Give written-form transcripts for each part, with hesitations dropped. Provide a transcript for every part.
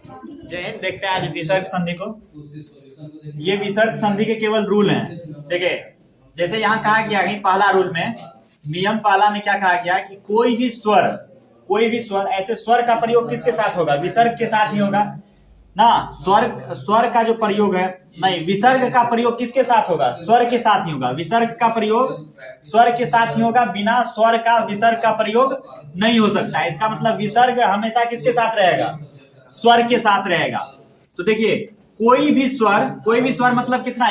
जय हिंद। देखते हैं आज विसर्ग संधि को। ये विसर्ग संधि के केवल रूल हैं। देखिए, जैसे यहाँ कहा गया कि पहला रूल में, नियम पहला में क्या कहा गया कि कोई भी स्वर ऐसे स्वर का प्रयोग किसके साथ होगा? विसर्ग के साथ ही होगा ना। स्वर का जो प्रयोग है, नहीं, विसर्ग का प्रयोग किसके साथ होगा? स्वर के साथ ही होगा। विसर्ग का प्रयोग स्वर के साथ ही होगा। बिना स्वर का विसर्ग का प्रयोग नहीं हो सकता है। इसका मतलब विसर्ग हमेशा किसके साथ रहेगा? स्वर के साथ रहेगा। तो देखिए, कोई भी स्वर मतलब कितना?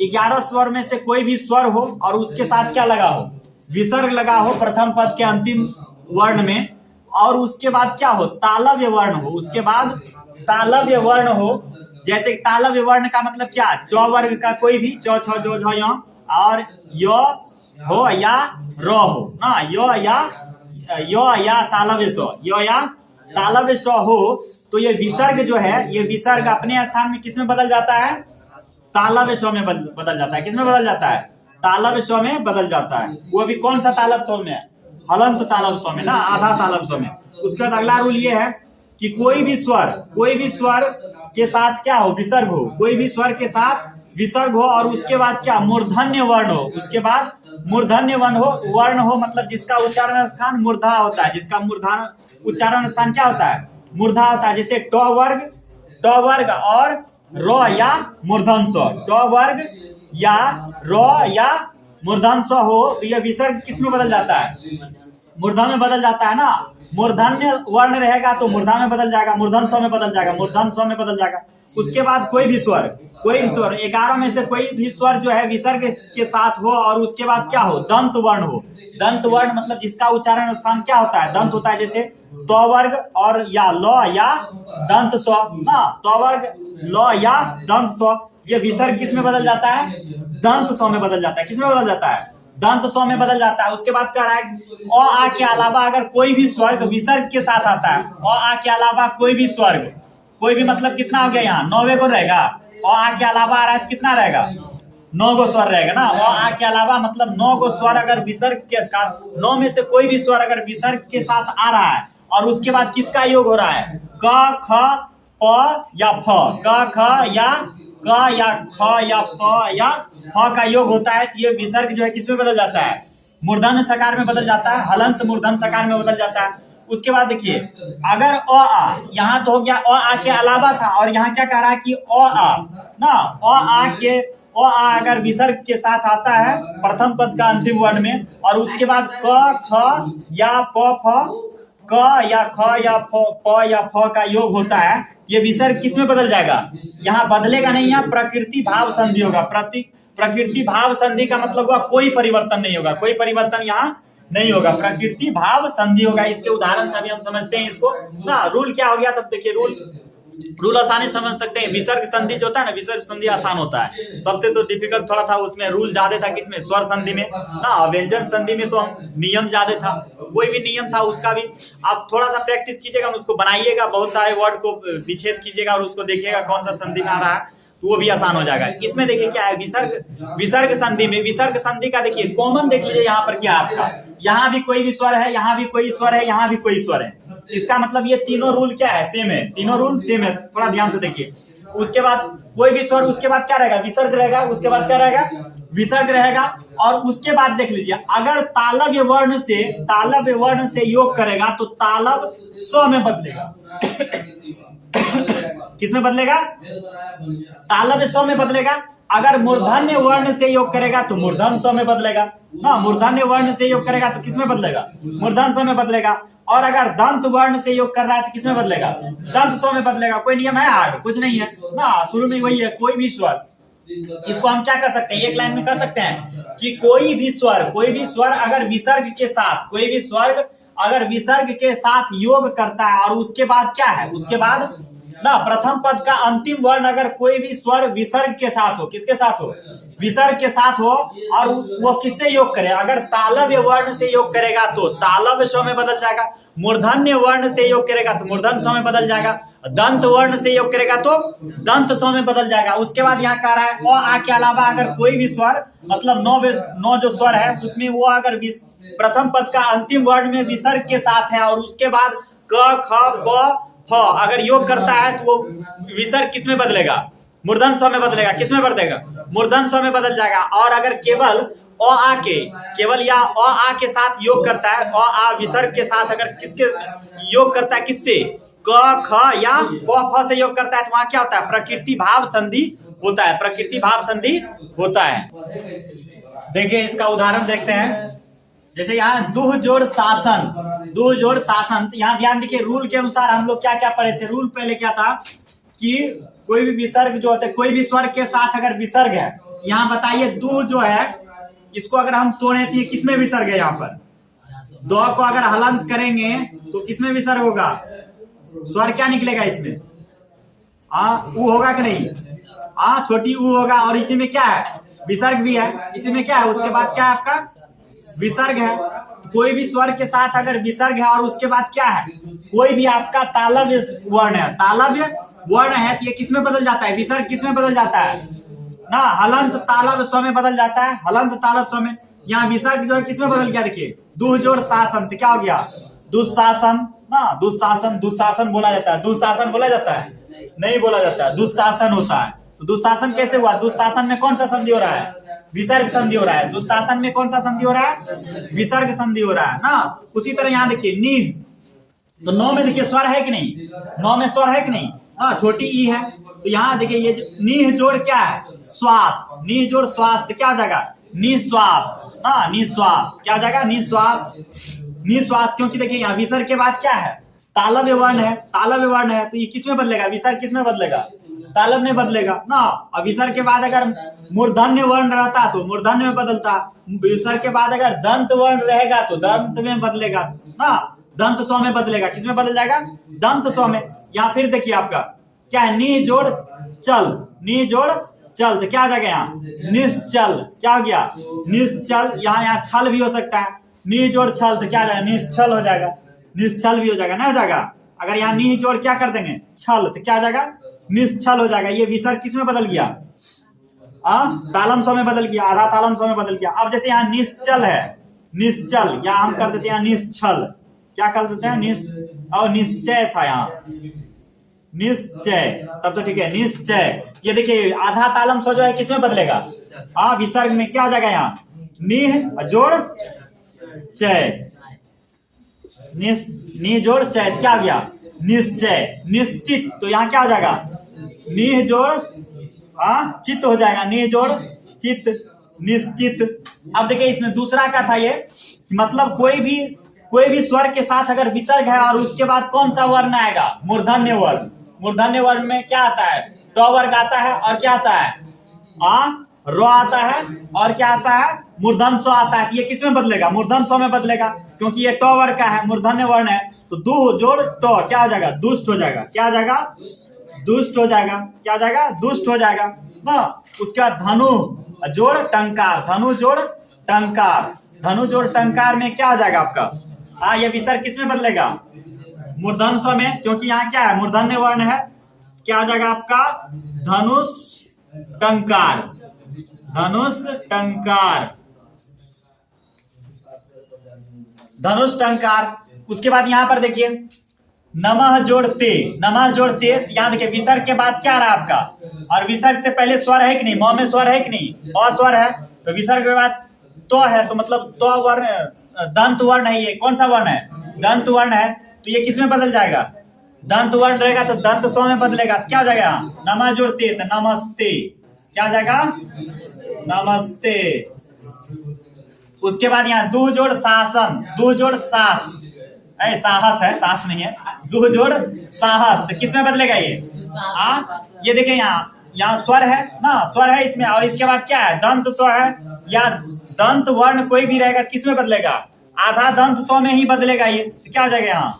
11 स्वर में से कोई भी स्वर हो और उसके साथ क्या लगा हो? विसर्ग लगा हो प्रथम पद के अंतिम वर्ण में, और उसके बाद क्या हो? तालव्य वर्ण हो। उसके बाद तालव्य वर्ण हो। जैसे तालव्य वर्ण का मतलब क्या? च वर्ग का कोई भी, च छ जो झ य, और य हो या र हो ना। य या तालव्य स्व, य या तालव्य स्व हो, तो ये विसर्ग जो है, ये विसर्ग अपने स्थान में किस में बदल जाता है? तालव्य स्व में बदल जाता है। किस में बदल जाता है? तालव्य स्व में बदल जाता है। वो भी कौन सा तालव्य स्व में? हलंत तालव्य स्व में ना, आधा तालव्य स्व में। उसके बाद अगला रूल ये है कि कोई भी स्वर के साथ क्या हो? विसर्ग हो। कोई भी स्वर के साथ विसर्ग हो और उसके बाद क्या? मूर्धन्य वर्ण हो। उसके बाद मूर्धन्य वर्ण हो मतलब जिसका उच्चारण स्थान मूर्धा होता है। जिसका उच्चारण स्थान क्या होता है? मूर्धा होता है। जैसे ट वर्ग और र या मूर्धन स्व, ट वर्ग या र या मूर्धन स्व हो, तो यह विसर्ग किस में बदल जाता है? मूर्धा में बदल जाता है ना। मूर्धन्य वर्ण रहेगा तो मूर्धा में बदल जाएगा, मूर्धन स्व में बदल जाएगा, मूर्धन स्व में बदल जाएगा। उसके बाद कोई भी स्वर 11 में से कोई भी स्वर जो है विसर्ग के साथ हो और उसके बाद क्या हो? दंत वर्ण हो। दंत वर्ण मतलब जिसका उच्चारण स्थान क्या होता है? दंत होता है। जैसे त वर्ग और या ल या दंत स्व ना, त वर्ग ल या दंत स्व, ये विसर्ग किस में बदल जाता है? दंत स्व में बदल जाता है। किस में बदल जाता है? दंत स्व में बदल जाता है। उसके बाद कह रहा है अ आ के अलावा अगर कोई भी स्वर्ग विसर्ग के साथ आता है, अ आ के अलावा कोई भी स्वर्ग, कोई भी मतलब कितना हो गया? यहाँ 9वें को रहेगा। अ आ के अलावा आ रहा है तो कितना रहेगा? 9 गो स्वर रहेगा ना। अ आ के अलावा मतलब 9 गो स्वर अगर विसर्ग के साथ, 9 में से कोई भी स्वर अगर विसर्ग के साथ आ रहा है और उसके बाद किसका योग हो रहा है? क ख प या फ, क ख या क या ख या प या फ का योग होता है, तो ये विसर्ग जो है किसमें बदल जाता है? मूर्धन सकार में बदल जाता है, हलंत मूर्धन सकार में बदल जाता है। उसके बाद देखिए, अगर अ आ, यहाँ तो हो गया अ आ के अलावा था, और यहाँ क्या कह रहा है कि अ आ ना, अ आ अगर विसर्ग के साथ आता है प्रथम पद का अंतिम वर्ण में, और उसके बाद क ख या प फ, क या ख या प या फ का योग होता है, ये विसर्ग किस में बदल जाएगा? यहाँ बदलेगा नहीं, यहाँ प्रकृति भाव संधि होगा। प्रकृति भाव संधि का मतलब हुआ कोई परिवर्तन नहीं होगा। कोई परिवर्तन यहाँ नहीं होगा, प्रकृति भाव संधि होगा। इसके उदाहरण से अभी हम समझते हैं इसको ना। रूल क्या हो गया तब? देखिए, रूल आसानी समझ सकते हैं। विसर्ग संधि जो होता है ना, विसर्ग संधि आसान होता है। सबसे तो डिफिकल्ट थोड़ा था, उसमें रूल ज्यादा था। किसमें? स्वर संधि में ना। व्यंजन संधि में तो हम नियम ज्यादा था, कोई भी नियम था उसका भी आप थोड़ा सा प्रैक्टिस कीजिएगा, उसको बनाइएगा, बहुत सारे वर्ड को विच्छेद कीजिएगा और उसको देखिएगा कौन सा संधि में आ रहा है, तो वो भी आसान हो जाएगा। इसमें देखिए क्या है, विसर्ग संधि में, विसर्ग संधि का देखिए कॉमन देख लीजिए यहाँ पर क्या आपका, यहाँ भी कोई भी स्वर है, यहाँ भी कोई स्वर है, यहाँ भी कोई स्वर है। इसका मतलब ये तीनों रूल क्या है? सेम है। तीनों रूल सेम है, थोड़ा ध्यान से देखिए। उसके बाद कोई भी स्वर, उसके बाद क्या रहेगा? विसर्ग रहेगा। उसके बाद क्या रहेगा? विसर्ग रहेगा। और उसके बाद देख लीजिए, अगर तालव्य वर्ण से योग करेगा तो तालव स्व में बदलेगा। किस में बदलेगा? तालव्य स्व में बदलेगा। अगर मूर्धन्य वर्ण से योग करेगा तो मूर्धन स्व में बदलेगा ना। मूर्धन्य वर्ण से योग करेगा तो किस में बदलेगा? मूर्धन स्व में बदलेगा। और अगर दंत वर्ण से योग कर रहा है तो किस में बदलेगा? दंत स्व में बदलेगा। कोई नियम है? हार्ड कुछ नहीं है ना, शुरू में वही है। कोई भी स्वर, इसको हम क्या कर सकते हैं, एक लाइन में कर सकते हैं कि कोई भी स्वर अगर विसर्ग के साथ, कोई भी स्वर्ग अगर विसर्ग के साथ योग करता है और उसके बाद क्या है? उसके बाद ना प्रथम पद का अंतिम वर्ण अगर कोई भी स्वर विसर्ग के साथ हो, किसके साथ हो? विसर्ग के साथ हो, और वो किससे योग करे? अगर तालव्य वर्ण से योग करेगा तो तालव्य स्व में बदल जाएगा। मूर्धन्य वर्ण से योग करेगा तो मूर्धन स्व में बदल जाएगा। दंत वर्ण से योग करेगा तो दंत स्व में बदल जाएगा। उसके बाद यहाँ कह रहा है अ आ के अलावा अगर कोई भी स्वर, मतलब 9 जो स्वर है उसमें वो अगर प्रथम पद का अंतिम वर्ण में विसर्ग के साथ है और उसके बाद क ख प फ अगर योग करता है तो वो विसर्ग किस में बदलेगा? मूर्धन स्व में बदलेगा। किस में बदलेगा? मूर्धन स्व में बदल जाएगा। और अगर केवल अ आ के केवल या अ आ के साथ योग करता है, अ आ विसर्ग के साथ अगर किसके योग करता है, किससे? क ख या प फ से योग करता है, तो वहां क्या होता है? प्रकृति भाव संधि होता है। प्रकृति भाव संधि होता है। देखिए इसका उदाहरण देखते हैं। जैसे यहाँ दुह जोड़ शासन, दुह जोड़ शासन, यहाँ ध्यान देखिए रूल के अनुसार हम लोग क्या क्या पढ़े थे। रूल पहले क्या था कि कोई भी विसर्ग जो होते, कोई भी स्वर के साथ अगर विसर्ग है, यहाँ बताइए दुह जो है इसको अगर हम तोड़े तो ये किसमें विसर्ग है? यहाँ पर दो को अगर हलंत करेंगे तो किसमें विसर्ग होगा? स्वर क्या निकलेगा इसमें? ऊ होगा कि नहीं? छोटी ऊ होगा। और इसी में क्या है? विसर्ग भी है। इसी में क्या है? उसके बाद क्या है? आपका विसर्ग है। कोई भी स्वर के साथ अगर विसर्ग है और उसके बाद क्या है? कोई भी आपका तालव्य वर्ण है, तालव्य वर्ण है, तो ये किस में बदल जाता है? विसर्ग किस में बदल जाता है ना? हलंत तालव्य स्व में बदल जाता है। हलंत तालव्य स्व में। यहाँ विसर्ग जो है किस में बदल गया? देखिए दुह जोड़ शासन, तो क्या हो गया? दुशासन ना, दुशासन। दुशासन बोला जाता है? दुशासन बोला जाता है? नहीं बोला जाता है, दुशासन होता है। तो दुशासन कैसे हुआ? दुशासन में कौन सा संधि हो रहा है? विसर्ग संधि हो रहा है। दुशासन में कौन सा संधि हो रहा है? विसर्ग संधि हो रहा है ना। उसी तरह यहाँ देखिए नीह, तो नौ में देखिए स्वर है कि नहीं? नौ में स्वर है कि नहीं? छोटी ई है। तो यहाँ देखिए ये नीह जोड़ क्या है? श्वास। नीह जोड़ श्वास, तो क्या हो जाएगा? निश्वास। निश्वास क्या हो जाएगा? निश्वास। निश्वास, क्योंकि देखिए यहाँ विसर्ग के बाद क्या है? तालव्य वर्ण है। तालव्य वर्ण है तो ये किस में बदलेगा? विसर्ग किस में बदलेगा? तालब में बदलेगा ना। और विसर्ग के बाद अगर मूर्धन्य वर्ण रहता तो मूर्धन्य में बदलता। विसर्ग के बाद अगर दंत वर्ण रहेगा तो दंत में बदलेगा ना, दंत स्व में बदलेगा। किस में बदल जाएगा? दंत स्व में। या फिर देखिए आपका क्या है? नी जोड़ चल, नी जोड़ चल, तो क्या आ जाएगा यहाँ? निश्चल। क्या हो गया? निश्चल। यहाँ छल भी हो सकता है। नी जोड़ छल, तो क्या आ जाएगा? निश्चल हो जाएगा। निश्चल भी हो जाएगा ना, हो जाएगा। अगर यहाँ नी जोड़ क्या कर देंगे? छल, तो क्या आ जाएगा? निश्चल हो जाएगा। ये विसर्ग किस में बदल गया? तालम स्व में बदल गया, आधा तालम स्व में बदल गया। अब जैसे यहाँ निश्चल है, निश्चल, या हम कर देते हैं निश्चल। क्या कर देते हैं? और निश्चय था यहाँ, निश्चय, तब तो ठीक है। निश्चय, ये देखिए आधा तालम स्व जो है किस में बदलेगा? विसर्ग में। क्या हो जाएगा यहाँ? निह जोड़ चय, नि जोड़ चय, क्या हो गया? निश्चय। निश्चित, तो यहाँ क्या हो जाएगा? निह जोड़ चित्त हो जाएगा। निह जोड़ चित्त, निश्चित। अब देखिए इसमें दूसरा का था ये, मतलब कोई भी स्वर के साथ अगर विसर्ग है और उसके बाद कौन सा वर्ण आएगा? मूर्धन्य वर्ण। मूर्धन्य वर्ण में क्या आता है? ट वर्ग आता है। और क्या आता है? र आता है। और क्या आता है? मूर्धन स्व आता है। ये किस में बदलेगा? मूर्धन स्व में बदलेगा, क्योंकि ये ट वर्ग का है, मूर्धन्य वर्ण है। तो दु जोड़ ट क्या हो जाएगा? दुष्ट हो जाएगा। क्या हो जाएगा? दुष्ट हो जाएगा। क्या हो जाएगा? दुष्ट हो जाएगा ना। उसके बाद धनु जोड़ टंकार, धनु जोड़ टंकार, धनु जोड़ टंकार में क्या हो जाएगा आपका? ये विसर्ग किस में बदलेगा? मूर्धन स्व में, क्योंकि यहाँ क्या है? मूर्धन्य वर्ण है। क्या हो जाएगा आपका? धनुष टंकार, धनुष टंकार, धनुष टंकार। उसके बाद यहाँ पर देखिए नमः जोड़ते, नमः जोड़ते, यहाँ देखिए विसर्ग के बाद क्या रहा आपका? और विसर्ग से पहले स्वर है कि नहीं? म में स्वर है कि नहीं? अ स्वर है, तो विसर्ग के बाद तो है, तो मतलब तो वर्ण, दंत वर्ण है। ये कौन सा वर्ण है? दंत वर्ण है। तो ये किस में बदल जाएगा? दंत वर्ण रहेगा तो दंत स्व में बदलेगा। क्या हो जाएगा? नमः जोड़ते, तो नमस्ते। क्या हो जाएगा? नमस्ते। उसके बाद यहाँ दु जोड़ शासन, दु जोड़ सास, साहस है, सास नहीं है। दु जोड़ साहस, तो किस में बदलेगा ये? ये देखिए यहाँ स्वर है ना, स्वर है इसमें, और इसके बाद क्या है? दंत स्व है। या दंत वर्ण कोई भी रहेगा किस में बदलेगा? आधा दंत स्व में ही बदलेगा ये। तो क्या हो जाएगा यहाँ?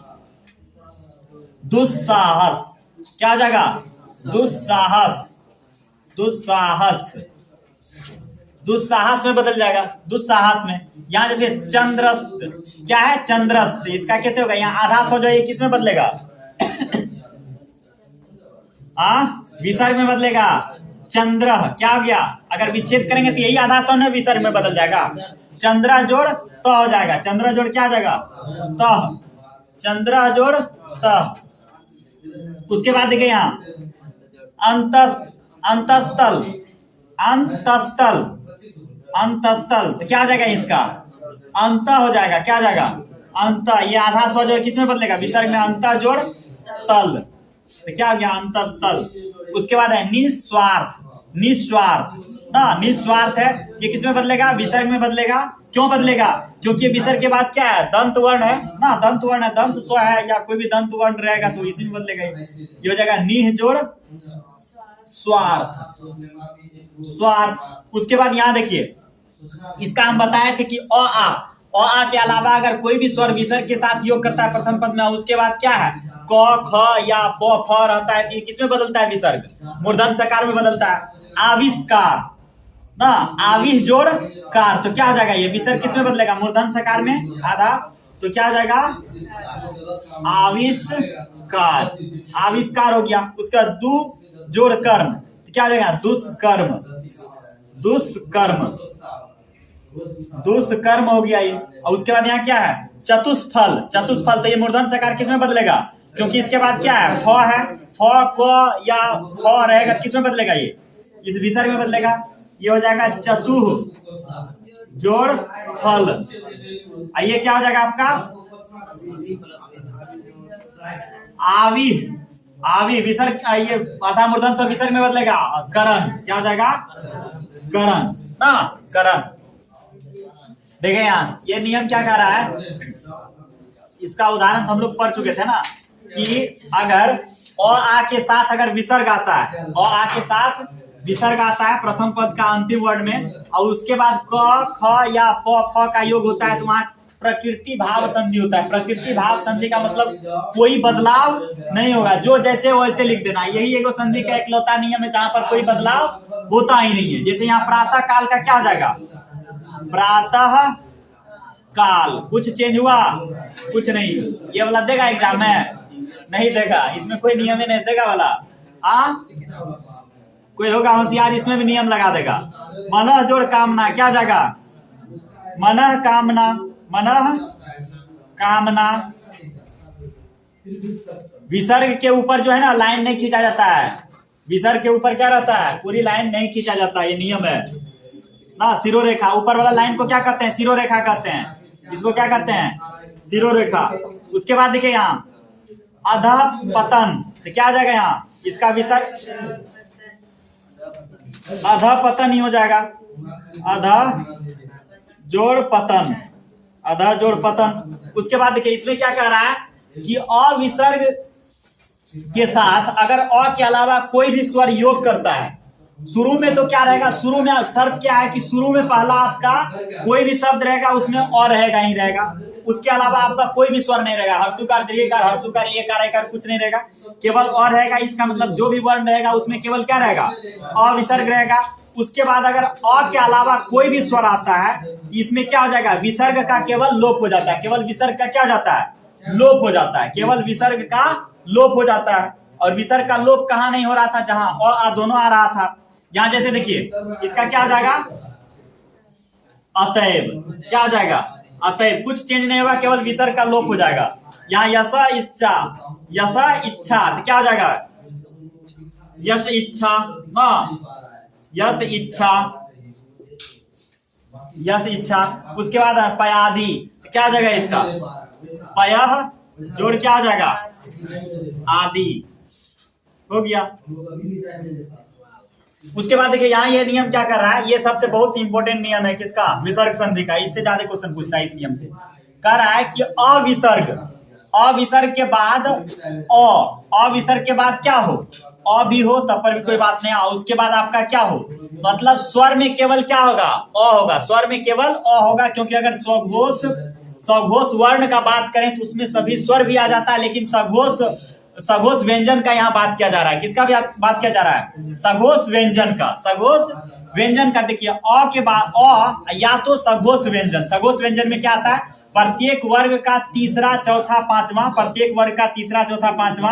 दुस्साहस। क्या हो जाएगा? दुस्साहस, दुस्साहस, दुस्साहस में बदल जाएगा। दुस्साहस में यहाँ जैसे चंद्रस्त, क्या है? चंद्रस्त, इसका कैसे होगा? यहाँ आधा स्व जो है किस में बदलेगा? विसर्ग में बदलेगा। चंद्र, क्या हो गया? अगर विच्छेद करेंगे तो यही आधा स्व विसर्ग में बदल जाएगा। चंद्र जोड़ त हो जाएगा। चंद्र जोड़ क्या हो जाएगा? त, चंद्र जोड़ त, उसके बाद देखिए यहाँ अंतस्थल, अंतस्थल, अंतस्थल, तो क्या हो जाएगा इसका अंत हो जाएगा, क्या हो जाएगा अंत। ये आधा स्वर जो है किसमें बदलेगा, विसर्ग में, अंत जोड़ तल, तो क्या हो गया अंतस्थल। उसके बाद है निस्वार्थ, निस्वार्थ ना, निस्वार्थ है, ये किसमें बदलेगा, विसर्ग में बदलेगा। क्यों बदलेगा, क्योंकि विसर्ग के बाद क्या है, दंत वर्ण है ना, दंत वर्ण है, दंत स्व है या कोई भी दंत वर्ण रहेगा तो इसी में बदलेगा। ये हो जाएगा निह जोड़ स्वार्थ, स्वार्थ। उसके बाद यहाँ देखिए, इसका हम बताए थे कि अ आ के अलावा अगर कोई भी स्वर विसर्ग के साथ योग करता है प्रथम पद में, उसके बाद क्या है क ख या प फ रहता है, तो किसमें बदलता है विसर्ग, मूर्धन सकार में बदलता है। आविष्कार ना, आविष जोड़ कार, तो क्या हो जाएगा ये विसर्ग किसमें बदलेगा, मूर्धन सकार में आधा, तो क्या हो जाएगा आविष्कार, आविष्कार हो गया। उसका दु जोड़ कर्म, तो क्या हो जाएगा दुष्कर्म, दुष्कर्म, दुष्कर्म हो गया ये। और उसके बाद यहाँ क्या है चतुष्फल, चतुष्फल, तो ये मूर्धन सकार किसमें बदलेगा, क्योंकि इसके बाद क्या है फ है, फ क या फ रहेगा, किसमें बदलेगा ये इस विसर्ग में बदलेगा। ये हो जाएगा चतुः जोड़ फल, ये क्या हो जाएगा आपका आवी, आवी विसर्ग, ये आधा मूर्धन से विसर्ग में बदलेगा करण, क्या हो जाएगा करण ना, करण। देखें यहाँ ये नियम क्या कह रहा है, इसका उदाहरण हम लोग पढ़ चुके थे ना कि अगर अ आ के साथ अगर विसर्ग आता है, अ आ के साथ विसर्ग आता है प्रथम पद का अंतिम वर्ण में, और उसके बाद क ख या प फ का योग होता है, तो वहां प्रकृति भाव संधि होता है। प्रकृति भाव संधि का मतलब कोई बदलाव नहीं होगा, जो जैसे वैसे लिख देना, यही एगो संधि का इकलौता नियम है जहां पर कोई बदलाव होता ही नहीं है। जैसे यहाँ प्रातः काल का क्या हो जाएगा प्रातः काल, कुछ चेंज हुआ कुछ नहीं, ये वाला देगा एग्जाम में नहीं देगा, इसमें कोई नियम ही नहीं देगा वाला। कोई होगा होशियार इसमें भी नियम लगा देगा। मनः जोड़ कामना, क्या जाएगा मनः कामना, मनः कामना। विसर्ग के ऊपर जो है ना लाइन नहीं खींचा जाता है, विसर्ग के ऊपर क्या रहता है पूरी लाइन नहीं खींचा जाता, ये नियम है ना। सिरोरेखा, ऊपर वाला लाइन को क्या कहते हैं सिरोरेखा कहते हैं, इसको क्या कहते हैं सिरोरेखा। उसके बाद देखिए यहाँ अधः पतन, तो क्या आ जाएगा यहाँ इसका विसर्ग अधः पतन ही हो जाएगा, अधः जोड़ पतन, अधः जोड़ पतन। उसके बाद देखिए इसमें क्या कह रहा है कि अविसर्ग के साथ अगर अ के अलावा कोई भी स्वर योग करता है, शुरू में तो क्या रहेगा, शुरू में शर्त क्या है कि शुरू में पहला आपका कोई भी शब्द रहेगा उसमें अ रहेगा ही रहेगा, उसके अलावा आपका कोई भी स्वर नहीं रहेगा, हर्षुकार दीर्घकार हर्षुकार एकार एकार कुछ नहीं रहेगा, केवल अ रहेगा। इसका मतलब जो भी वर्ण रहेगा उसमें केवल क्या रहेगा अविसर्ग रहेगा। उसके बाद अगर अ के अलावा कोई भी स्वर आता है इसमें क्या हो जाएगा विसर्ग का केवल लोप हो जाता है, केवल विसर्ग का क्या हो जाता है लोप हो जाता है, केवल विसर्ग का लोप हो जाता है। और विसर्ग का लोप कहाँ नहीं हो रहा था, जहां अ आ दोनों आ रहा था। यहाँ जैसे देखिए इसका क्या हो जाएगा अतएव, क्या हो जाएगा अतएव, कुछ चेंज नहीं होगा, केवल विसर्ग का लोप हो जाएगा। यहाँ यश इच्छा, यश इच्छा, तो क्या हो जाएगा यश इच्छा ना, यश इच्छा, यश इच्छा। उसके बाद पयादि, तो क्या हो जाएगा इसका पयः जोड़ क्या हो जाएगा आदि, हो गया। उसके बाद देखिए यहाँ ये नियम क्या कर रहा है, ये सबसे बहुत इंपॉर्टेंट नियम है किसका विसर्ग संधि का, इससे ज्यादा क्वेश्चन पूछता है इस नियम से। कह रहा है कि अविसर्ग, अविसर्ग के बाद अविसर्ग के बाद क्या हो अ भी हो तब पर भी कोई बात नहीं, उसके बाद आपका क्या हो मतलब स्वर में केवल क्या होगा अ होगा, स्वर में केवल अ होगा, क्योंकि अगर सघोष वर्ण का बात करें तो उसमें सभी स्वर भी आ जाता है, लेकिन सघोष व्यंजन का यहाँ बात किया जा रहा है। किसका भी बात किया जा रहा है सघोष व्यंजन का, सघोष व्यंजन का। देखिए अ के बाद अ या तो सघोष व्यंजन, सघोष व्यंजन में क्या आता है प्रत्येक वर्ग का तीसरा चौथा पांचवा, प्रत्येक वर्ग का तीसरा चौथा पांचवा,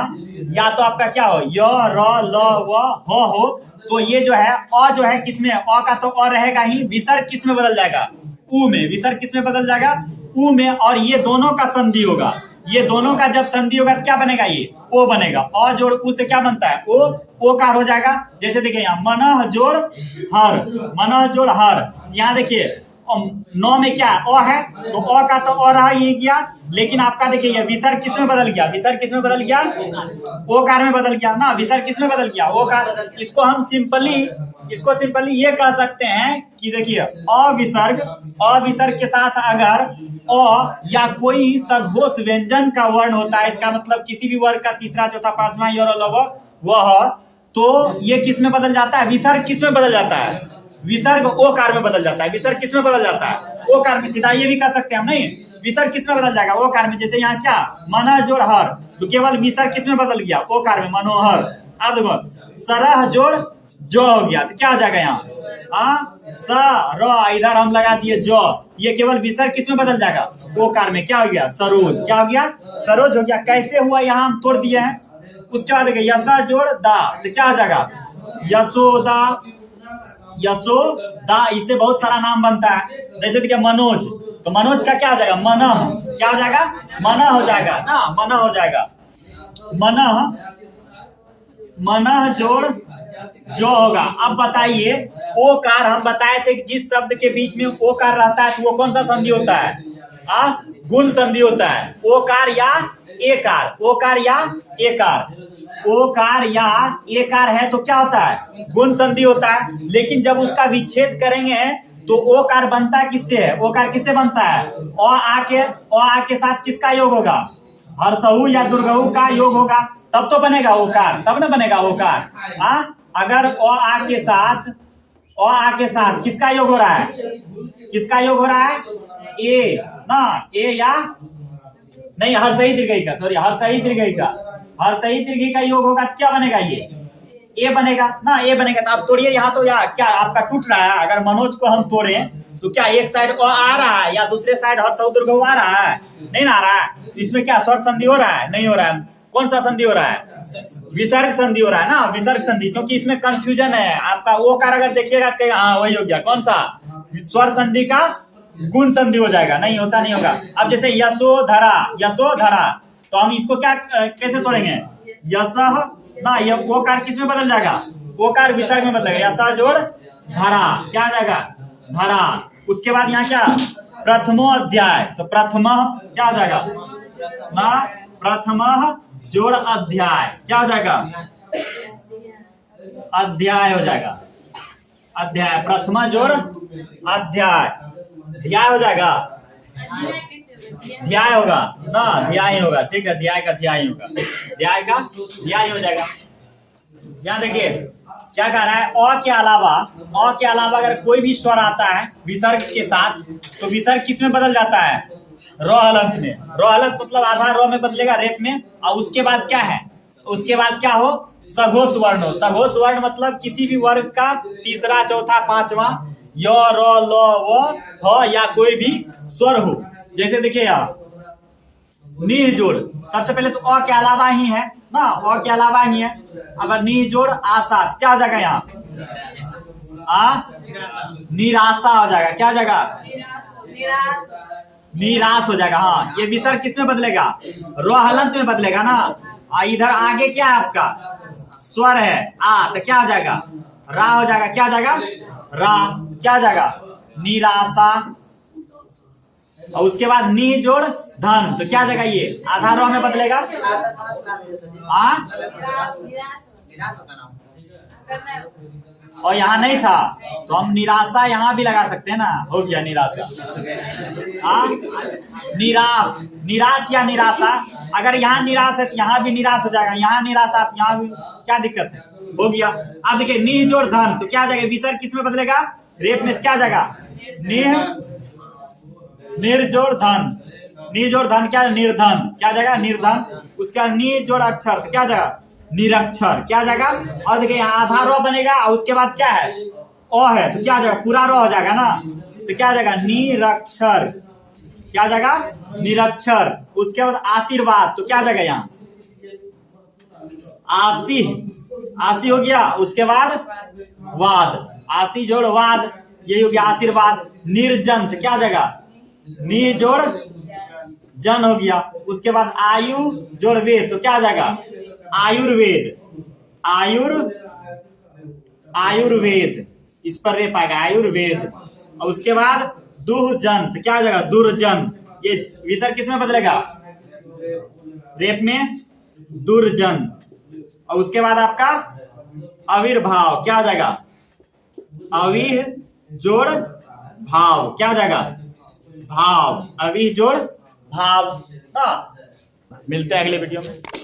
या तो आपका क्या हो य र ल व ह हो, तो ये जो है अ जो है किसमें अ का तो अ रहेगा ही, विसर्ग किसमें बदल जाएगा उ में, विसर्ग किसमें बदल जाएगा उ में, और ये दोनों का संधि होगा, ये दोनों का जब संधि होगा तो क्या बनेगा, ये ओ बनेगा। और जोड़ उ से क्या बनता है, ओ कार हो जाएगा। जैसे देखिए यहाँ मनः जोड़ हर, मनः जोड़ हर। यहाँ देखिए 9 में क्या अ है, तो अ का तो अ रहा ये गया, लेकिन आपका देखिए ये विसर्ग किस में बदल गया, विसर्ग किस में बदल गया, ओ कार में बदल गया ना, विसर्ग किस में बदल गया, ओ कार। इसको हम सिंपली ये कह सकते हैं कि देखिए अविसर्ग के साथ अगर अ या कोई सघोष व्यंजन का वर्ण होता है, इसका मतलब किसी भी वर्ग का तीसरा चौथा पांचवा और लगभग वह, तो ये किस में बदल जाता है, विसर्ग किस में बदल जाता है, विसर्ग ओ कार में बदल जाता है। विसर्ग किस में बदल जाता है, ओ कार में। सीधा ये भी कह सकते हैं हम, नहीं विसर्ग किस में बदल जाएगा, ओ कार में। जैसे यहाँ क्या मनः जोड़ हर, तो केवल विसर्ग किस में बदल गया, ओ कार में, मनोहर। अब देखो सरह जोड़ जो हो गया, तो क्या हो जाएगा यहाँ स र, इधर हम लगा दिए जो, ये केवल विसर्ग किस में बदल जाएगा, ओ कार में। क्या हो गया, सरोज। क्या हो गया, सरोज हो गया। कैसे हुआ यहाँ हम तोड़ दिए हैं। उसके बाद देखिए यशा जोड़ दा, तो क्या हो जाएगा, यशोदा, यशोदा। इससे बहुत सारा नाम बनता है। जैसे देखिए मनोज, तो मनोज का क्या हो जाएगा, मनः। क्या हो जाएगा, मनः हो जाएगा ना, मनः हो जाएगा। मनः जोड़ जो होगा। अब बताइए ओ कार, हम बताए थे कि जिस शब्द के बीच में ओ कार रहता है तो वो कौन सा संधि होता है, गुण संधि होता है। ओ कार या ए कार, ओ कार या ए कार, ओ कार या ए कार है तो क्या होता है, गुण संधि होता है। लेकिन जब उसका विच्छेद करेंगे तो ओ कार बनता है किससे है, ओ कार किससे बनता है, ओ आ के साथ किसका योग होगा, हर्षहु या दुर्गहु का योग होगा, तब तो बनेगा ओ कार, तब ना बनेगा ओ कार। अगर ओ आ के साथ किसका योग हो रहा है, किसका योग हो रहा है, ए ना, ए या नहीं, हर्षई दीर्घई का, सॉरी हर्षई दीर्घई का, हर्षई दीर्घई का योग होगा, क्या बनेगा, ये ए बनेगा ना, ए बनेगा। तो आप तोड़िए यहाँ, तो या क्या आपका टूट रहा है। अगर मनोज को हम तोड़े तो क्या एक साइड ओ आ रहा है या दूसरे साइड हर्षहु दुर्गहु आ रहा है, नहीं ना आ रहा है। इसमें क्या स्वर संधि हो रहा है, नहीं हो रहा है। कौन सा संधि हो रहा है, विसर्ग संधि हो रहा है ना, विसर्ग संधि। क्योंकि इसमें कंफ्यूजन है आपका, वो कार अगर देखिएगा तो हाँ वही हो गया, कौन सा, स्वर संधि का गुण संधि हो जाएगा, नहीं ऐसा नहीं होगा। अब जैसे यशोधरा, यशोधरा, तो हम इसको क्या कैसे तोड़ेंगे, यशः ना, ये वो कार किस में बदल जाएगा, वो कार विसर्ग में बदलेगा, यशा जोड़ धरा, क्या आ जाएगा, धरा। उसके बाद यहाँ क्या, प्रथमो अध्याय, तो प्रथम क्या हो जाएगा ना, प्रथम जोड़ अध्याय, क्या हो जाएगा, अध्याय हो जाएगा, अध्याय, प्रथम जोड़ अध्याय, ध्याय हो जाएगा, ध्याय होगा ना, ध्याय होगा, ठीक है, ध्याय का ध्याय होगा, ध्याय का ध्याय हो जाएगा। यहाँ देखिए क्या कह रहा है, अ के अलावा अगर कोई भी स्वर आता है विसर्ग के साथ, तो विसर्ग किस में बदल जाता है, र हलंत में। र हलंत मतलब आधा र में बदलेगा, रेप में। और उसके बाद क्या है, उसके बाद क्या हो, सघोष वर्ण हो। सघोष वर्ण मतलब किसी भी वर्ग का तीसरा चौथा पांचवा य र ल व ह या कोई भी स्वर हो। जैसे देखिए यहाँ नीह जोड़, सबसे पहले तो अ के अलावा ही है ना, अ के अलावा ही है। अब नीह जोड़ आसात, क्या हो जाएगा यहाँ, निराशा हो जाएगा, क्या हो जाएगा, निराश हो जाएगा। हाँ, ये विसर्ग किस में बदलेगा, रो हलंत में बदलेगा ना। इधर आगे क्या है आपका, स्वर है आ, तो क्या हो जाएगा, रा हो जाएगा, क्या हो जाएगा, रा, क्या हो जाएगा, निराशा। और उसके बाद नी जोड़ धन, तो क्या जगह, ये आधा रो में बदलेगा, और यहाँ नहीं था तो हम निराशा यहाँ भी लगा सकते हैं ना, हो गया निराशा। निराश, निराश या निराशा, अगर यहाँ निराश है तो यहाँ भी निराश हो जाएगा, यहाँ निराशा तो यहाँ भी, क्या दिक्कत है, हो गया। अब देखिए नी जोड़ धन, तो क्या जाएगा, विसर्ग किस में बदलेगा, रेप में, क्या जाएगा, निर्जोड़ धन, निर्जोड़ धन क्या है, निर्धन, क्या जाएगा, निर्धन। उसका निर्जोड़ अक्षर, तो क्या जाएगा, निरक्षर, क्या जाएगा। और देखिए यहाँ आधा रो बनेगा और उसके बाद क्या है, ओ है, तो क्या जाएगा, पूरा रो हो जाएगा ना, तो क्या जाएगा, निरक्षर, क्या जाएगा, निरक्षर। उसके बाद आशीर्वाद, तो क्या जाएगा यहाँ, आशी, आशी हो गया। उसके बाद वाद, आशी जोड़ वाद, यही हो गया आशीर्वाद। निर्जंत, क्या जाएगा, नी जोड़ जन हो गया। उसके बाद आयु जोड़ वेद, तो क्या आ जाएगा आयुर्वेद, आयुर्वेद, इस पर रेप आएगा आयुर्वेद। और उसके बाद दुर्जन, तो क्या हो जाएगा दुर्जन, ये विसर्ग किस में बदलेगा रेप में दुर्जन। और उसके बाद आपका आविर्भाव, क्या आ जाएगा अविह जोड़ भाव, क्या आ जाएगा भाव, अविह जोड़ भाव। मिलते हैं अगले वीडियो में।